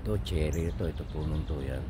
Ito, cherry ito. Ito punong to yan.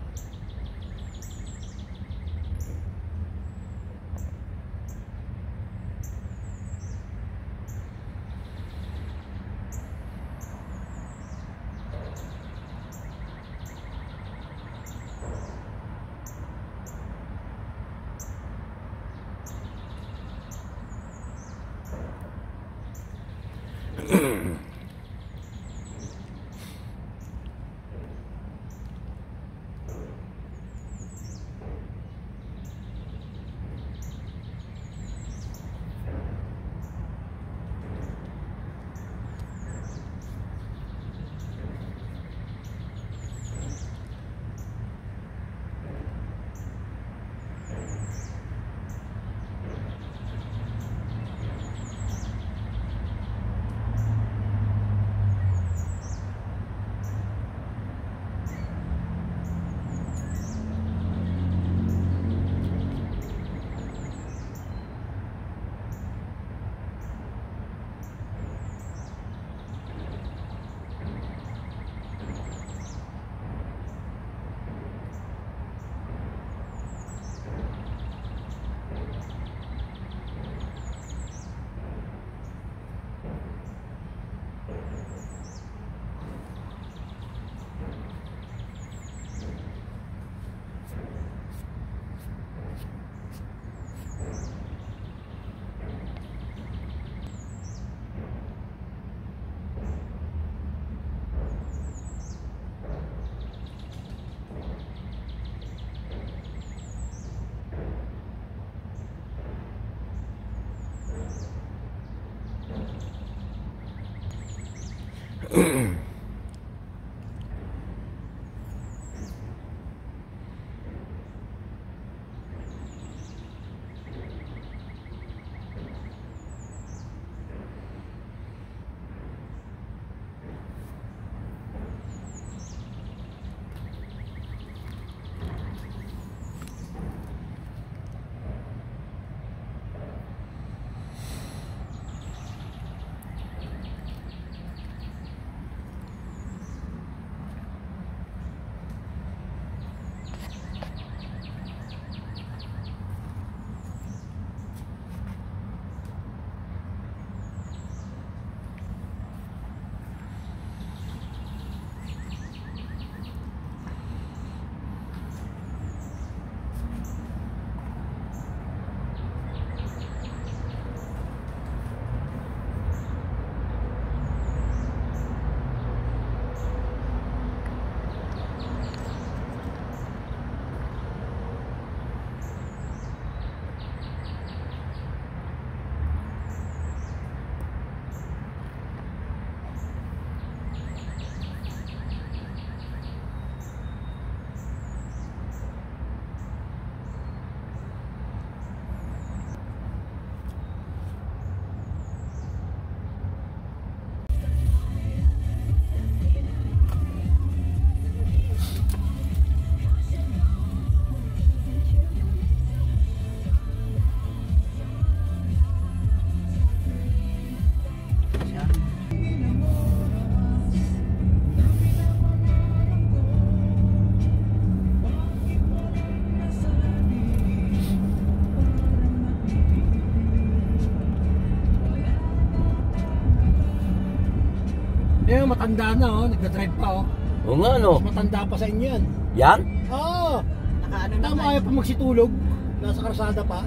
Eh, matanda na oh, nagda-drive pa oh. Oo nga no. Mas matanda pa sa inyo yan. Yan? Oo. Nakaano na Tama, ayaw pa magsitulog. Nasa karsada pa.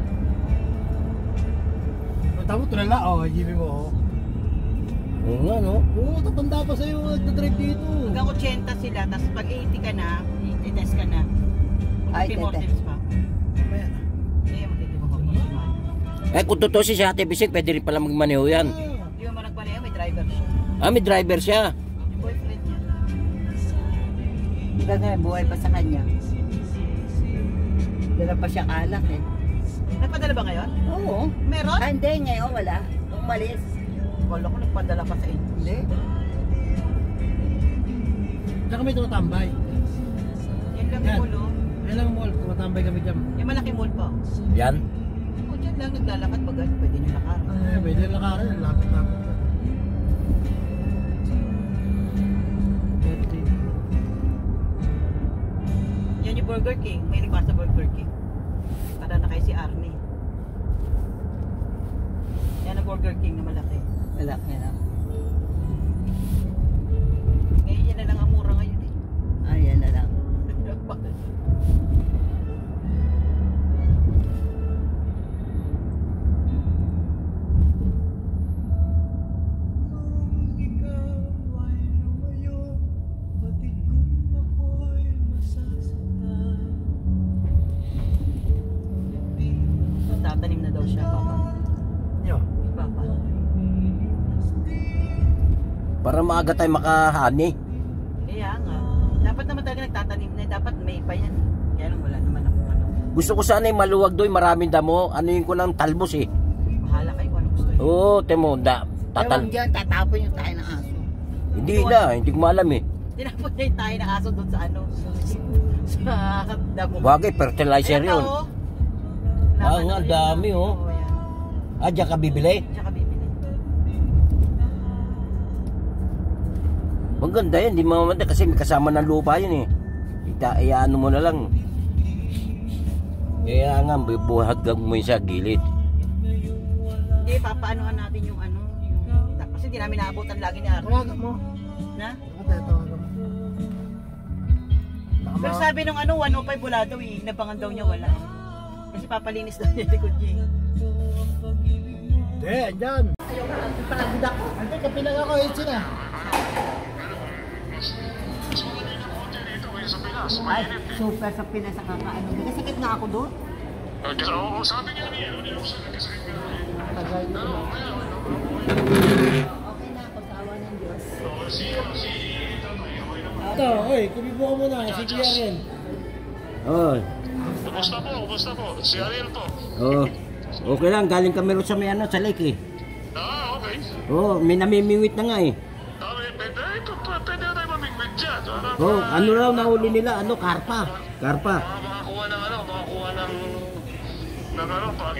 Tama, tulala oh, GB mo oh. Oo nga no. Oo, tatanda pa sa'yo, nagda-drive dito. Hanggang 80 sila, tapos pag 80 ka na, i-test ka na. Ay, Mag-immortals pa. Mamaya na. Hindi, magtitibok. Eh kung totoo si Ate Bisik, pwede rin pala magmaneho yan. Hindi mo nagpalaya, may driver siya. Ah, may driver siya. Yung boyfriend niya. Ganun, buhay pa sa kanya. Dala pa siya alak eh. Nagpadala ba ngayon? Oo. Meron? Ah, hindi, ngayon wala. Umalis. Wala ko nagpadala pa sa inyo. Hindi. Diyan kami tumatambay. Yan lang Yan. yung mall, oh. Yan lang ang mall, tumatambay kami dyan. Yung malaki mall pa. Yan? O dyan lang, naglalakad pag ano, pwede nyo lakaran. Ay, pwede lakarin, lapit-lapit. Burger King. May nagpa sa Burger King. Para na kay si Arnie. Yan ang Burger King na malaki. Malaki na. Ngayon yan na lang ang mura ngayon eh. Ayan na lang. Tatanim na daw siya, Papa. Yeah. Papa. Para maaga tayo makahani. Kaya nga. Dapat naman talaga nagtatanim na. Dapat may pa yan. Kaya lang wala naman ako ano. Gusto ko sana yung maluwag doon, maraming damo. Ano yung ko ng talbos eh. Bahala kayo kung ano gusto nyo. Oo, temo, Ewan dyan, tatapon yung tayo ng aso. Hindi na, hindi ko maalam eh. Tinapon niya yung tayo ng aso doon sa ano. Sa damo. Bagay, fertilizer yun. oh. Ah, nga, dami, oh. Oo, yan. Ah, diyan ka bibili? Tsaka bibili. Maganda yan, di mamamanda kasi may kasama ng lupa yun eh. Iyaano mo na lang. Kaya nga, buhat mo yun sa gilid. Hindi, papaanohan natin yung ano. Kasi hindi namin naabutan lagi ni Arnie. Tawagan mo. Na? Tawagan mo. Pero sabi nung ano, 105 wala daw eh. Nabangan daw niya wala. Kasi papalinis daw niya likod niya eh. Hindi, andyan. Pagod ako. Hindi, kapilang ako. Itsin na. Ay, super sa Pinas sa kakaano. Nagkasakit nga ako doon. Oo, sabi niya niya. Tagal na. Okay na ako, sa awa ng Diyos. Ito, oy, kumibo ka muna. Si Kuya rin. Oo. Kumusta po? Si Ariel po. Oo. Okay lang, galing kami rin sa may ano, sa lake eh. Okay. Oo, may namimingwit na nga eh. Pwede na tayo mamigwit dyan. Oo, ano raw nahuli nila, ano, karpa. Karpa. Makakuha ng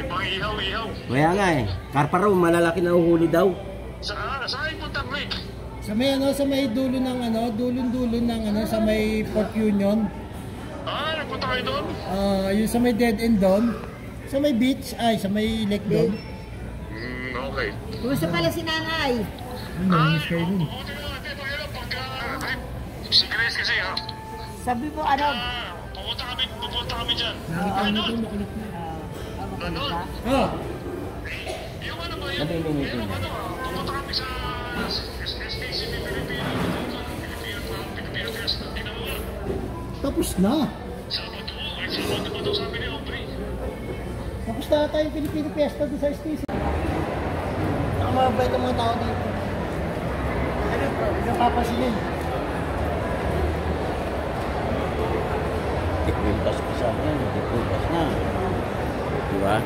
pang-ihaw-ihaw. Kaya nga eh, karpa raw, malalaki na uhuli daw. Saan puntang lake? Sa may ano, sa may dulo ng ano, dulo-dulo ng ano, sa may Port Union. Nagpunta kayo doon? Yung sa may dead end doon. Sa may beach, ay, sa may lake doon. Okay. Kumusta pala si nanay? Nangis kayo dun. Buti na natin. Pagka... Si Grace kasi ha. Sabi mo ano? Pupunta kami dyan. Nakita mo ito, makulit na. Ganon. Oh, Yung ano ba yun? Namimingwit Yung na. ano, pupunta kami sa SPCB Pilipino. Pilipino Fiesta. Tingnan mo nga. tapos na. Sabado pa daw sabi ni Aubrey. Tapos na tayo yung Filipino Fiesta doon sa STC. Nakamabait ang mga tao dito. Ano po? Napapasinin. Tikbintas pa sa akin, tikbintas na. Diba?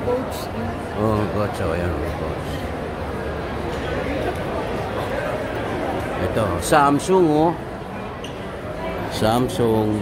Coach. Oo, coach. O, yan, coach. Ito, Samsung, oh. Samsung.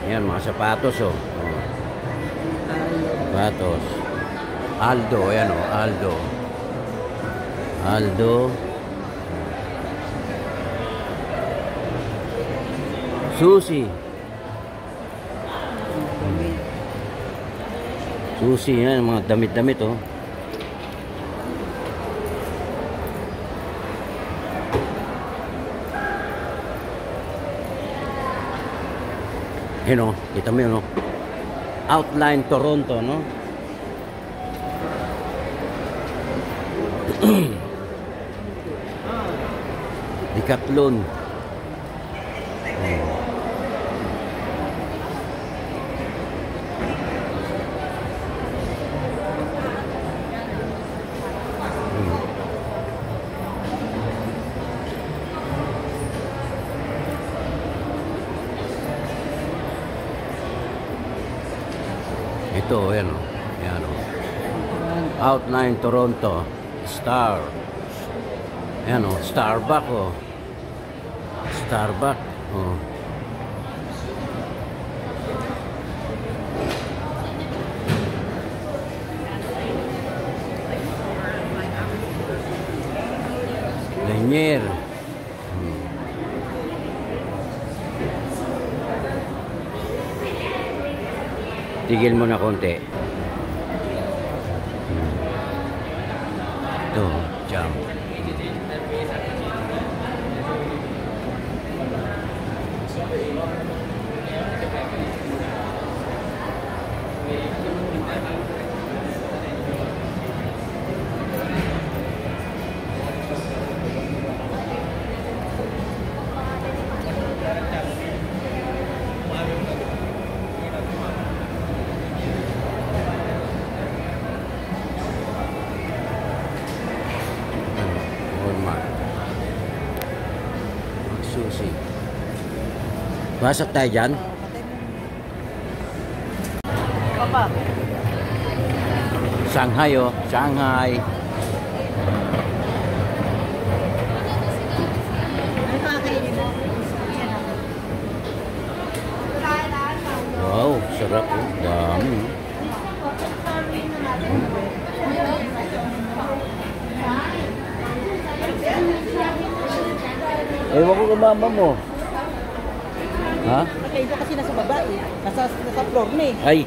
Yan, mga sapatos, oh. Sapatos. Aldo, ayan, oh. Aldo. Aldo. Susi. Susi, yan, mga damit-damit, oh. Yun, oh. Kita mo yun, oh. Outline Toronto, no? Decathlon. Ito Ito, yan o. Yan o. Outline Toronto. Star. Yan o. Starbucks o. Starbucks. O. Lanier. Tigil mo na konti. Ito, jam. Walmart. Sushi. Pasok tayo dyan. Papa. Shanghai oh. Shanghai. Ano kakainin mo? Wow, sarap oh. Dami. Ewan ko kung mama mo. Ha? Nakaiba kasi nasa baba eh. Nasa floor na eh. Ay.